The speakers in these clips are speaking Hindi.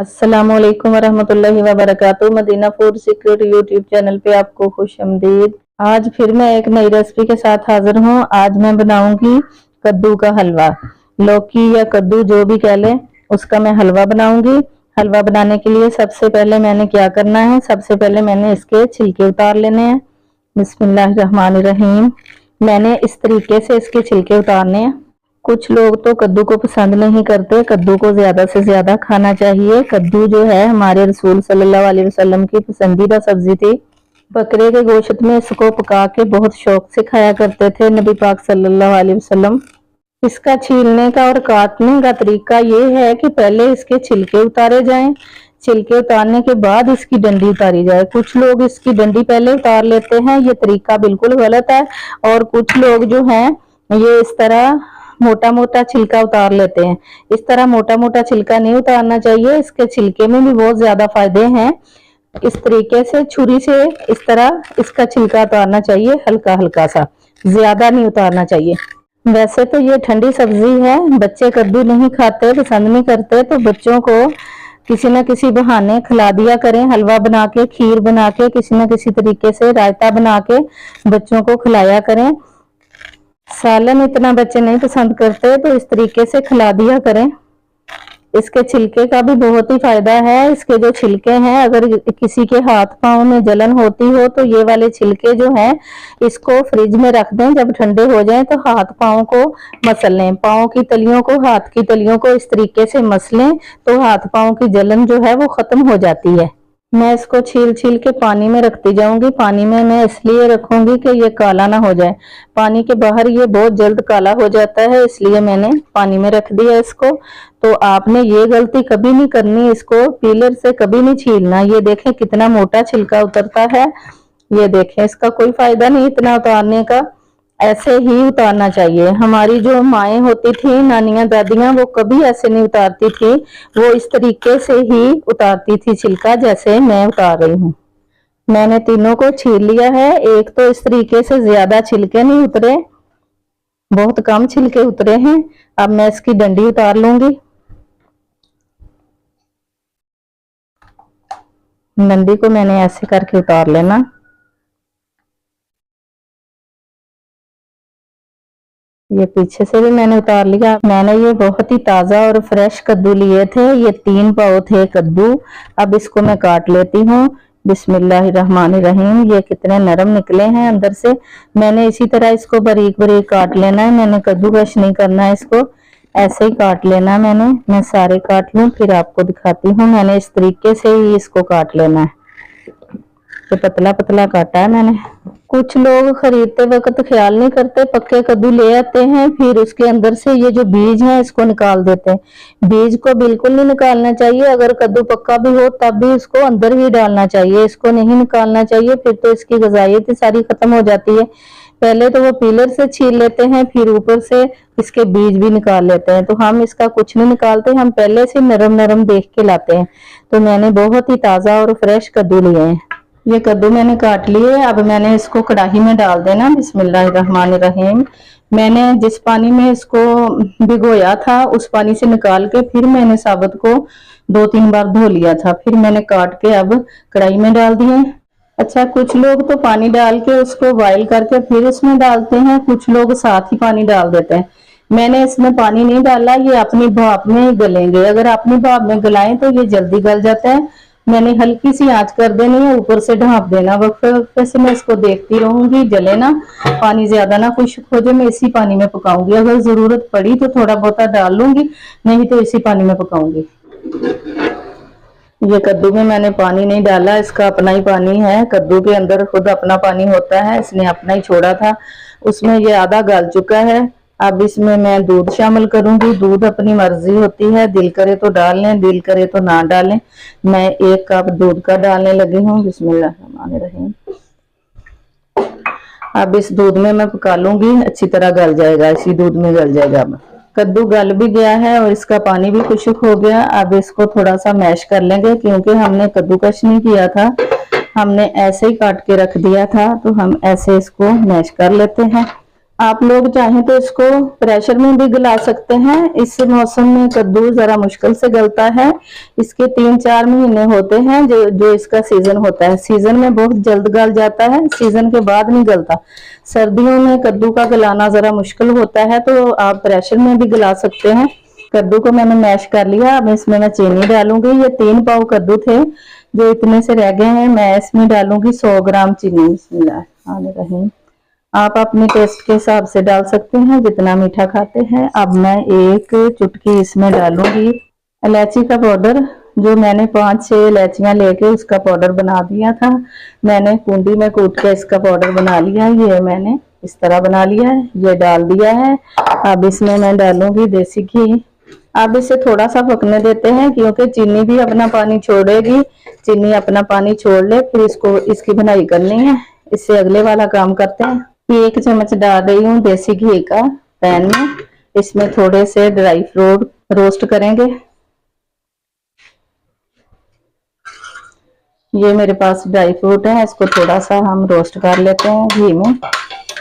अस्सलामुअलैकुम वरहमतुल्लाहि वबरकातुहू। Madina food secret YouTube channel पे आपको खुशामदीद। आज फिर मैं एक नई रेसिपी के साथ हाजिर हूँ। आज मैं बनाऊंगी कद्दू का हलवा। लौकी या कद्दू जो भी कह लें, उसका मैं हलवा बनाऊंगी। हलवा बनाने के लिए सबसे पहले मैंने क्या करना है, सबसे पहले मैंने इसके छिलके उतार लेने हैं। बिस्मिल्लाहिर्रहमानिर्रहीम। मैंने इस तरीके से इसके छिलके उतारने हैं। कुछ लोग तो कद्दू को पसंद नहीं करते, कद्दू को ज्यादा से ज्यादा खाना चाहिए। कद्दू जो है हमारे रसूल सल्लल्लाहु अलैहि वसल्लम की पसंदीदा सब्जी थी। बकरे के गोश्त में इसको पका के बहुत शौक से खाया करते थे नबी पाक सल्लल्लाहु अलैहि वसल्लम। इसका छीलने का और काटने का तरीका ये है कि पहले इसके छिलके उतारे जाएं। छिलके उतारने के बाद इसकी डंडी उतारी जाए। कुछ लोग इसकी डंडी पहले उतार लेते हैं, ये तरीका बिल्कुल गलत है। और कुछ लोग जो हैं ये इस तरह मोटा मोटा छिलका उतार लेते हैं। इस तरह मोटा मोटा छिलका नहीं उतारना चाहिए, इसके छिलके में भी बहुत ज्यादा फायदे हैं। इस तरीके से छुरी से इस तरह इसका छिलका उतारना चाहिए, हल्का हल्का सा, ज्यादा नहीं उतारना चाहिए। वैसे तो ये ठंडी सब्जी है, बच्चे कद्दू नहीं खाते, पसंद नहीं करते, तो बच्चों को किसी न किसी बहाने खिला दिया करें। हलवा बना के, खीर बना के, किसी न किसी तरीके से रायता बना के बच्चों को खिलाया करें। सालन इतना बच्चे नहीं पसंद करते, तो इस तरीके से खिला दिया करें। इसके छिलके का भी बहुत ही फायदा है। इसके जो छिलके हैं, अगर किसी के हाथ पांव में जलन होती हो तो ये वाले छिलके जो हैं इसको फ्रिज में रख दें। जब ठंडे हो जाएं तो हाथ पांव को मसल लें, पांव की तलियों को, हाथ की तलियों को इस तरीके से मसलें तो हाथ पांव की जलन जो है वो खत्म हो जाती है। मैं इसको छील छील के पानी में रखती जाऊंगी। पानी में मैं इसलिए रखूंगी कि ये काला ना हो जाए। पानी के बाहर ये बहुत जल्द काला हो जाता है, इसलिए मैंने पानी में रख दिया इसको। तो आपने ये गलती कभी नहीं करनी, इसको पीलर से कभी नहीं छीलना। ये देखें कितना मोटा छिलका उतरता है। ये देखें, इसका कोई फायदा नहीं इतना उतारने का, ऐसे ही उतारना चाहिए। हमारी जो माएँ होती थी, नानियां दादियां, वो कभी ऐसे नहीं उतारती थी, वो इस तरीके से ही उतारती थी छिलका जैसे मैं उतार रही हूँ। मैंने तीनों को छील लिया है। एक तो इस तरीके से ज्यादा छिलके नहीं उतरे, बहुत कम छिलके उतरे हैं। अब मैं इसकी डंडी उतार लूंगी। डंडी को मैंने ऐसे करके उतार लेना। ये पीछे से भी मैंने उतार लिया। मैंने ये बहुत ही ताजा और फ्रेश कद्दू लिए थे, ये 3 पाव थे कद्दू। अब इसको मैं काट लेती हूँ। बिस्मिल्लाहिर्रहमानिर्रहीम। ये कितने नरम निकले हैं अंदर से। मैंने इसी तरह इसको बारीक बारीक काट लेना है। मैंने कद्दूकश नहीं करना है, इसको ऐसे ही काट लेना है। मैं सारे काट लूं फिर आपको दिखाती हूँ। मैंने इस तरीके से ही इसको काट लेना है। तो पतला पतला काटा है मैंने। कुछ लोग खरीदते वक्त ख्याल नहीं करते, पक्के कद्दू ले आते हैं, फिर उसके अंदर से ये जो बीज है इसको निकाल देते हैं। बीज को बिल्कुल नहीं निकालना चाहिए। अगर कद्दू पक्का भी हो तब भी उसको अंदर ही डालना चाहिए, इसको नहीं निकालना चाहिए, फिर तो इसकी ग़िज़ाइयत सारी खत्म हो जाती है। पहले तो वो पीलर से छील लेते हैं, फिर ऊपर से इसके बीज भी निकाल लेते हैं। तो हम इसका कुछ नहीं निकालते, हम पहले से नरम नरम देख के लाते हैं। तो मैंने बहुत ही ताजा और फ्रेश कद्दू लिए हैं। ये कद्दू मैंने काट लिए। अब मैंने इसको कढ़ाई में डाल देना। बिस्मिल्लाहिर्रहमानिर्रहीम। मैंने जिस पानी में इसको भिगोया था उस पानी से निकाल के फिर मैंने साबुत को 2-3 बार धो लिया था। फिर मैंने काट के अब कढ़ाई में डाल दिए। अच्छा, कुछ लोग तो पानी डाल के उसको बॉयल करके फिर उसमें डालते हैं, कुछ लोग साथ ही पानी डाल देते हैं। मैंने इसमें पानी नहीं डाला, ये अपनी भाप में गलेंगे। अगर अपनी भाप में गलाएं तो ये जल्दी गल जाता है। मैंने हल्की सी आंच कर देनी है, ऊपर से ढांप देना। वक्त से मैं इसको देखती रहूंगी, जले ना, पानी ज्यादा ना खुश्क हो जाए। मैं इसी पानी में पकाऊंगी। अगर जरूरत पड़ी तो थोड़ा बहुत डाल लूंगी, नहीं तो इसी पानी में पकाऊंगी। ये कद्दू में मैंने पानी नहीं डाला, इसका अपना ही पानी है। कद्दू के अंदर खुद अपना पानी होता है, इसने अपना ही छोड़ा था। उसमें ये आधा गल चुका है। अब इसमें मैं दूध शामिल करूंगी। दूध अपनी मर्जी होती है, दिल करे तो डाल लें, दिल करे तो ना डालें। मैं 1 कप दूध का डालने लगी हूँ। बिस्मिल्लाहिर्रहमानिर्रहीम। अब इस दूध में मैं पका लूंगी, अच्छी तरह गल जाएगा, इसी दूध में गल जाएगा। अब कद्दू गल भी गया है और इसका पानी भी खुश्क हो गया। अब इसको थोड़ा सा मैश कर लेंगे, क्योंकि हमने कद्दूकश नहीं किया था, हमने ऐसे ही काट के रख दिया था। तो हम ऐसे इसको मैश कर लेते हैं। आप लोग चाहें तो इसको प्रेशर में भी गला सकते हैं। इस मौसम में कद्दू जरा मुश्किल से गलता है। इसके 3-4 महीने होते हैं जो इसका सीजन होता है। सीजन में बहुत जल्द गल जाता है, सीजन के बाद नहीं गलता। सर्दियों में कद्दू का गलाना जरा मुश्किल होता है, तो आप प्रेशर में भी गला सकते हैं। कद्दू को मैंने मैश कर लिया। अब इसमें मैं चीनी डालूंगी। ये 3 पाव कद्दू थे जो इतने से रह गए हैं। मैं इसमें डालूंगी 100 ग्राम चीनी। बिस्मिल्लाह। आप अपने टेस्ट के हिसाब से डाल सकते हैं, जितना मीठा खाते हैं। अब मैं 1 चुटकी इसमें डालूंगी इलायची का पाउडर। जो मैंने 5-6 इलायचियां लेके उसका पाउडर बना दिया था, मैंने कुंडी में कूट के इसका पाउडर बना लिया। ये मैंने इस तरह बना लिया है, ये डाल दिया है। अब इसमें मैं डालूंगी देसी घी। अब इसे थोड़ा सा पकने देते हैं, क्योंकि चीनी भी अपना पानी छोड़ेगी। चीनी अपना पानी छोड़ ले, फिर इसकी बनाई करनी है। इससे अगले वाला काम करते हैं। 1 चम्मच डाल रही हूँ देसी घी का पैन में। इसमें थोड़े से ड्राई फ्रूट रोस्ट करेंगे। ये मेरे पास ड्राई फ्रूट है, इसको थोड़ा सा हम रोस्ट कर लेते हैं घी में,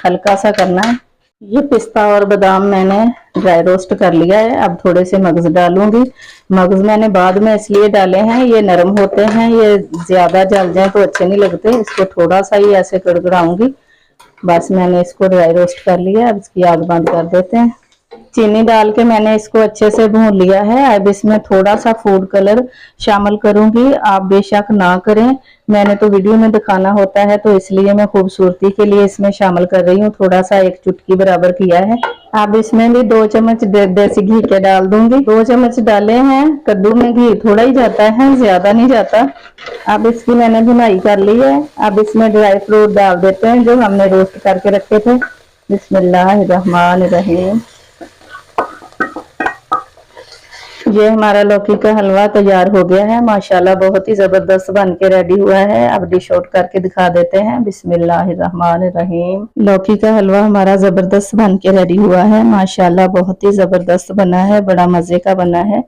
हल्का सा करना है। ये पिस्ता और बादाम मैंने ड्राई रोस्ट कर लिया है। अब थोड़े से मगज डालूंगी। मगज मैंने बाद में इसलिए डाले हैं, ये नरम होते हैं, ये ज्यादा जल जाए तो अच्छे नहीं लगते। इसको थोड़ा सा ही ऐसे गड़गड़ाऊंगी। बस मैंने इसको ड्राई रोस्ट कर लिया। अब इसकी आग बंद कर देते हैं। चीनी डाल के मैंने इसको अच्छे से भून लिया है। अब इसमें थोड़ा सा फूड कलर शामिल करूंगी। आप बेशक ना करें, मैंने तो वीडियो में दिखाना होता है, तो इसलिए मैं खूबसूरती के लिए इसमें शामिल कर रही हूँ। थोड़ा सा 1 चुटकी बराबर किया है। अब इसमें भी 2 चम्मच देसी घी के डाल दूंगी। 2 चम्मच डाले हैं। कद्दू में घी थोड़ा ही जाता है, ज्यादा नहीं जाता। अब इसकी मैंने भुनाई कर ली है। अब इसमें ड्राई फ्रूट डाल देते हैं जो हमने रोस्ट करके रखे थे। बिस्मिल्लाहिर्रहमानिर्रहीम। ये हमारा लौकी का हलवा तैयार हो गया है। माशाल्लाह बहुत ही जबरदस्त बन के रेडी हुआ है। अब डिश आउट करके दिखा देते हैं। बिस्मिल्लाहिर्रहमानिर्रहीम। लौकी का हलवा हमारा जबरदस्त बन के रेडी हुआ है। माशाल्लाह बहुत ही जबरदस्त बना है, बड़ा मजे का बना है।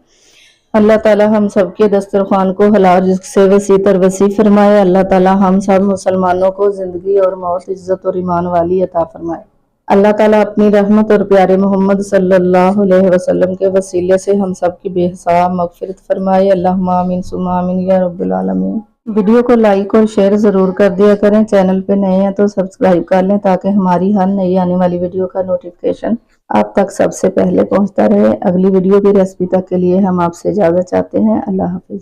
अल्लाह ताला हम सबके दस्तरखान को हलाल रिज़्क से वसी तर वसी फरमाए। अल्लाह ताला हम सब मुसलमानों को जिंदगी और मौत, इज्जत और ईमान वाली अता फरमाए। अल्लाह ताला अपनी रहमत और प्यारे मोहम्मद सल्लल्लाहु अलैहि वसल्लम के वसीले से हम सब की बेहिसाब मगफिरत फरमाए। अल्लाहुम्मा आमीन सुम्मा आमीन या रब्बिल आलमीन। वीडियो को लाइक और शेयर जरूर कर दिया करें। चैनल पे नए हैं तो सब्सक्राइब कर लें, ताकि हमारी हर नई आने वाली वीडियो का नोटिफिकेशन आप तक सबसे पहले पहुंचता रहे। अगली वीडियो की रेसिपी तक के लिए हम आपसे इजाजत चाहते हैं। अल्लाह हाफिज।